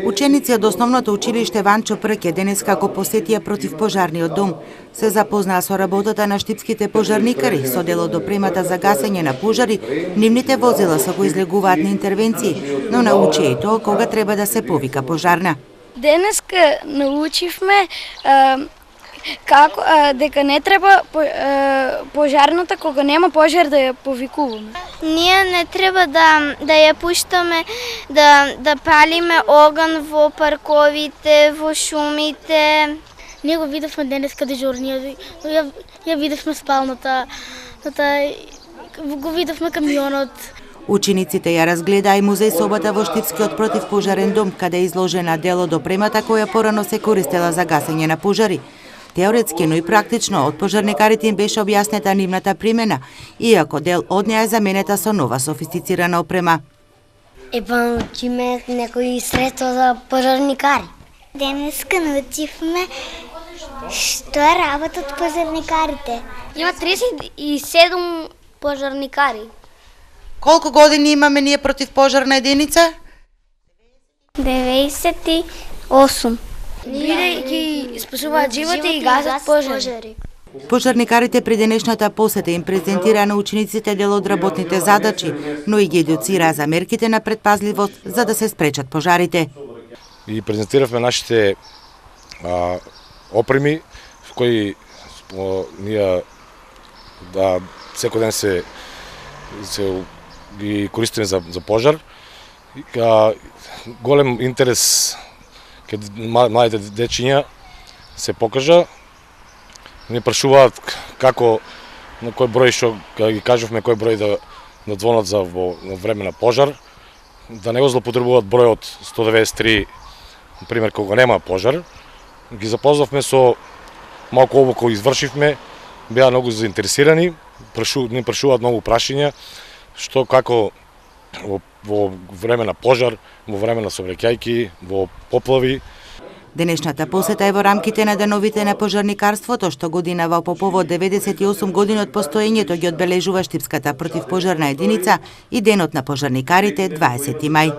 Ученици од основното училиште Ванчо Прке денеска го посетија противпожарниот дом. Се запознаа со работата на штипските пожарникари, со делодопремата за гасење на пожари, нивните возила со кои излегуваат на интервенции, но научија и тоа кога треба да се повика пожарна. Денеска научивме како дека не треба пожарната кога нема пожар да ја повикуваме. Ние не треба да ја пуштаме да палиме оган во парковите, во шумите. Ние го видовме денеска дежурниот, ја видовме спалната, го видовме камионот. Учениците ја разгледаа и музеј собата во Штипскиот противпожарен дом, каде е изложена делодопремата која порано се користела за гасење на пожари. Теоретски, но и практично, од пожарникарите им беше објаснета нивната примена, иако дел од неа е заменета со нова софистицирана опрема. Учиме некои средства за пожарникари. Денеска научивме што е работат пожарникарите. Има 37 пожарникари. Колку години имаме ние противпожарна единица? 98. Ние ги спасуваат животи и гасат пожари. Пожарникарите при денешната посета им презентираа на учениците дел од работните задачи, но и ги едуцираа за мерките на предпазливост за да се спречат пожарите. И презентиравме нашите опреми кои ние секој ден се ги користиме за пожар. Голем интерес кај младите дечиња се покажа. Ни прашуваат како, на кој број, што ги кажувме кој број да звонат за во време на пожар, да не го злоупотребуваат бројот 193, например, кога нема пожар. Ги запознавме со малку обука извршивме, беа многу заинтересирани, ни прашуваат многу прашања, што како во време на пожар, во време на сообраќајки, во поплави. Денешната посета е во рамките на деновите на пожарникарството, што годинава по повод 98 години од постоењето ги одбележува Штипската противпожарна единица и денот на пожарникарите 20 мај.